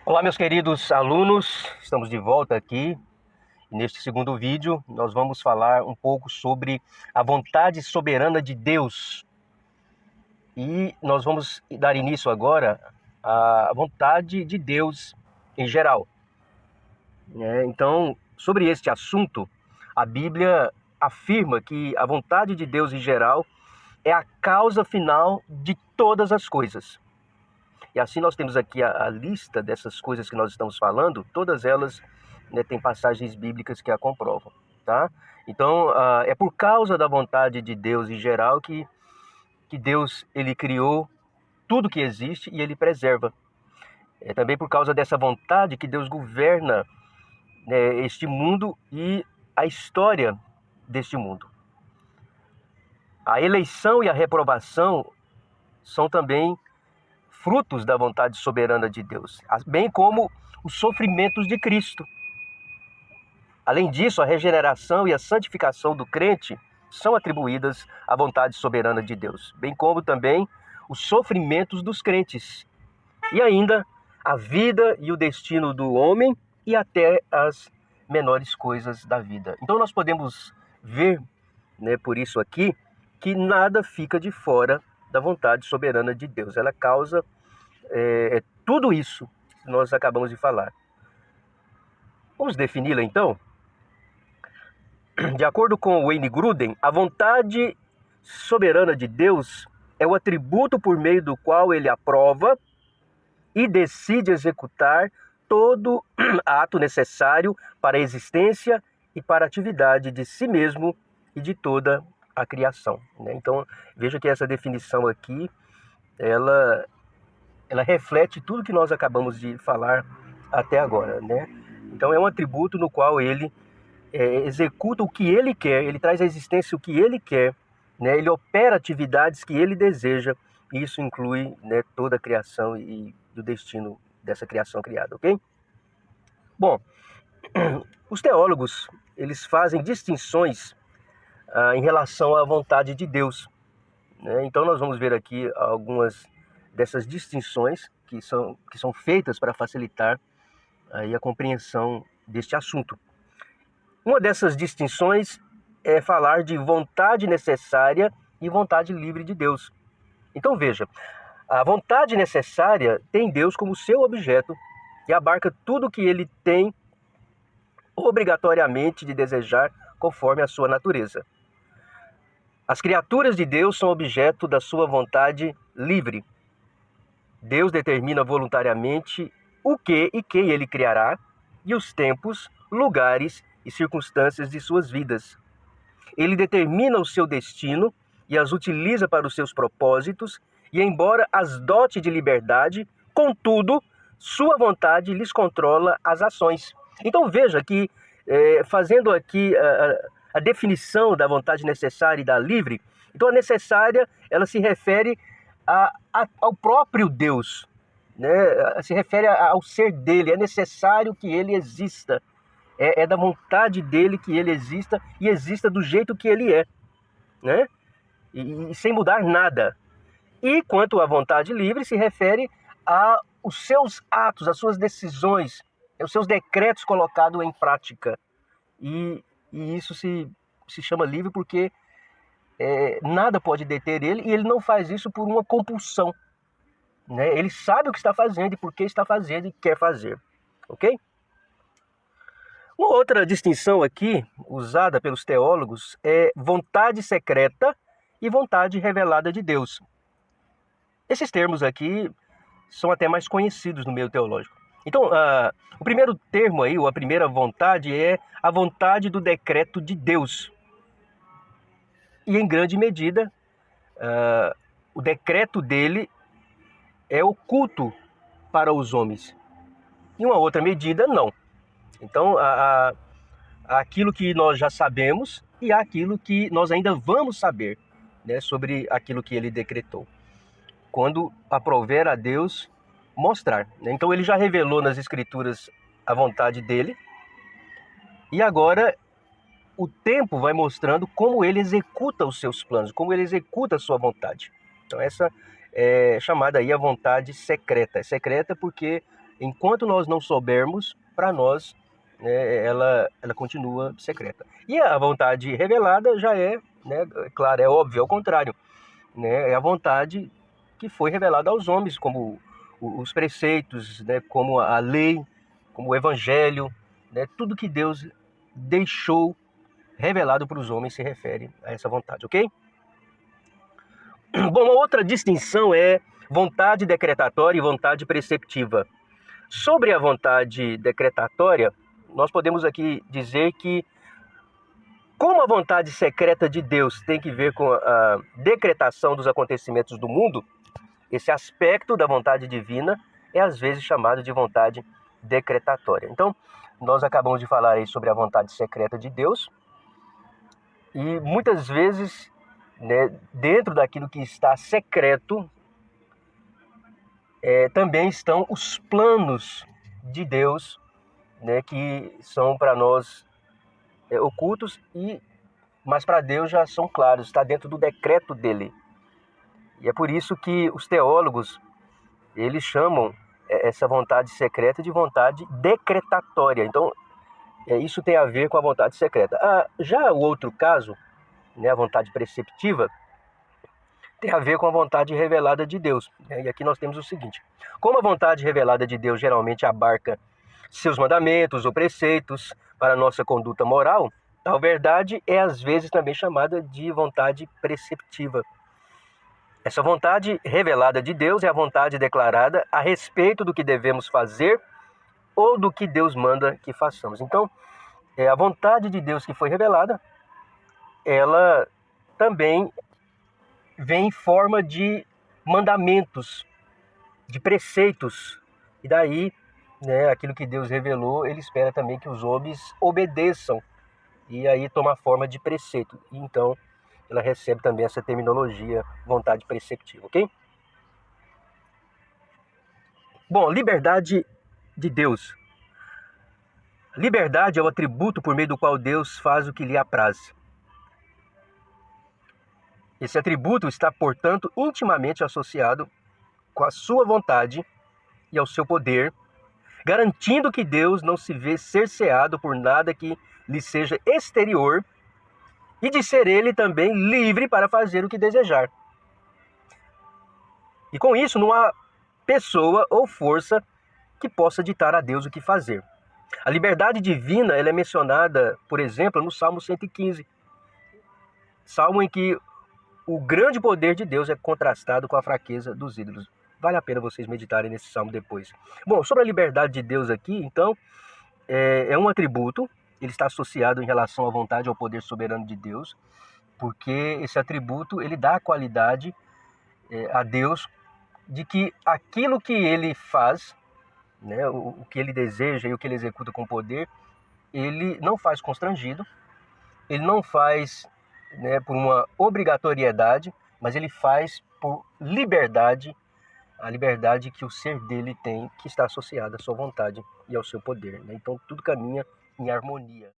Olá, meus queridos alunos, estamos de volta aqui. Neste segundo vídeo, nós vamos falar um pouco sobre a vontade soberana de Deus. E nós vamos dar início agora à vontade de Deus em geral. Então, sobre este assunto, a Bíblia afirma que a vontade de Deus em geral é a causa final de todas as coisas. E assim nós temos aqui a lista dessas coisas que nós estamos falando, todas elas, né, têm passagens bíblicas que a comprovam, tá? Então, é por causa da vontade de Deus em geral que Deus ele criou tudo que existe e ele preserva. É também por causa dessa vontade que Deus governa, né, este mundo e a história deste mundo. A eleição e a reprovação são também frutos da vontade soberana de Deus, bem como os sofrimentos de Cristo. Além disso, a regeneração e a santificação do crente são atribuídas à vontade soberana de Deus, bem como também os sofrimentos dos crentes. E ainda a vida e o destino do homem e até as menores coisas da vida. Então nós podemos ver, né, por isso aqui, que nada fica de fora da vontade soberana de Deus. Ela causa tudo isso que nós acabamos de falar. Vamos defini-la então? De acordo com Wayne Grudem, a vontade soberana de Deus é o atributo por meio do qual ele aprova e decide executar todo ato necessário para a existência e para a atividade de si mesmo e de toda a criação. Então, veja que essa definição aqui, ela reflete tudo que nós acabamos de falar até agora, né? Então, é um atributo no qual ele executa o que ele quer, ele traz à existência o que ele quer, né? Ele opera atividades que ele deseja, e isso inclui, né, toda a criação e do destino dessa criação criada, ok? Bom, os teólogos, eles fazem distinções em relação à vontade de Deus, né? Então nós vamos ver aqui algumas dessas distinções que são feitas para facilitar aí a compreensão deste assunto. Uma dessas distinções é falar de vontade necessária e vontade livre de Deus. Então veja, a vontade necessária tem Deus como seu objeto e abarca tudo o que ele tem obrigatoriamente de desejar conforme a sua natureza. As criaturas de Deus são objeto da sua vontade livre. Deus determina voluntariamente o que e quem ele criará e os tempos, lugares e circunstâncias de suas vidas. Ele determina o seu destino e as utiliza para os seus propósitos, e embora as dote de liberdade, contudo, sua vontade lhes controla as ações. Então veja que, fazendo aqui a definição da vontade necessária e da livre, então a necessária, ela se refere ao próprio Deus, né? Se refere ao ser dele, é necessário que ele exista. É da vontade dele que ele exista e exista do jeito que ele é, né? E sem mudar nada. E quanto à vontade livre, se refere aos seus atos, às suas decisões, aos seus decretos colocados em prática. E isso se chama livre porque nada pode deter ele, e ele não faz isso por uma compulsão, né? Ele sabe o que está fazendo e por que está fazendo e quer fazer, ok? Uma outra distinção aqui, usada pelos teólogos, é vontade secreta e vontade revelada de Deus. Esses termos aqui são até mais conhecidos no meio teológico. Então, o primeiro termo aí, ou a primeira vontade, é a vontade do decreto de Deus. E em grande medida, o decreto dele é oculto para os homens. Em uma outra medida, não. Então, há aquilo que nós já sabemos e há aquilo que nós ainda vamos saber, né, sobre aquilo que ele decretou, quando aprouver a Deus mostrar, né? Então ele já revelou nas Escrituras a vontade dele, e agora o tempo vai mostrando como ele executa os seus planos, como ele executa a sua vontade. Então essa é chamada aí a vontade secreta. É secreta porque enquanto nós não soubermos, para nós, né, ela continua secreta. E a vontade revelada já é, né, claro, é óbvio, é o contrário, né, é a vontade que foi revelada aos homens, como os preceitos, né, como a lei, como o evangelho, né, tudo que Deus deixou revelado para os homens se refere a essa vontade, ok? Bom, uma outra distinção é vontade decretatória e vontade preceptiva. Sobre a vontade decretatória, nós podemos aqui dizer que, como a vontade secreta de Deus tem que ver com a decretação dos acontecimentos do mundo, esse aspecto da vontade divina é às vezes chamado de vontade decretatória. Então, nós acabamos de falar aí sobre a vontade secreta de Deus, e muitas vezes, né, dentro daquilo que está secreto, também estão os planos de Deus, né, que são para nós ocultos, mas para Deus já são claros, está dentro do decreto dele. E é por isso que os teólogos, eles chamam essa vontade secreta de vontade decretatória. Então, isso tem a ver com a vontade secreta. Já o outro caso, né, a vontade preceptiva, tem a ver com a vontade revelada de Deus. E aqui nós temos o seguinte: como a vontade revelada de Deus geralmente abarca seus mandamentos ou preceitos para a nossa conduta moral, tal verdade é às vezes também chamada de vontade preceptiva. Essa vontade revelada de Deus é a vontade declarada a respeito do que devemos fazer ou do que Deus manda que façamos. Então, a vontade de Deus que foi revelada, ela também vem em forma de mandamentos, de preceitos. E daí, né, aquilo que Deus revelou, ele espera também que os homens obedeçam. E aí toma a forma de preceito. E então, ela recebe também essa terminologia, vontade preceptiva, ok? Bom, liberdade de Deus. Liberdade é o atributo por meio do qual Deus faz o que lhe apraz. Esse atributo está, portanto, intimamente associado com a sua vontade e ao seu poder, garantindo que Deus não se vê cerceado por nada que lhe seja exterior e de ser ele também livre para fazer o que desejar. E com isso não há pessoa ou força que possa ditar a Deus o que fazer. A liberdade divina ela é mencionada, por exemplo, no Salmo 115. Salmo em que o grande poder de Deus é contrastado com a fraqueza dos ídolos. Vale a pena vocês meditarem nesse salmo depois. Bom, sobre a liberdade de Deus aqui, então, é um atributo, ele está associado em relação à vontade e ao poder soberano de Deus, porque esse atributo, ele dá a qualidade a Deus de que aquilo que ele faz, né, o que ele deseja e o que ele executa com poder, ele não faz constrangido, ele não faz, né, por uma obrigatoriedade, mas ele faz por liberdade, a liberdade que o ser dele tem, que está associada à sua vontade e ao seu poder, né? Então tudo caminha em harmonia.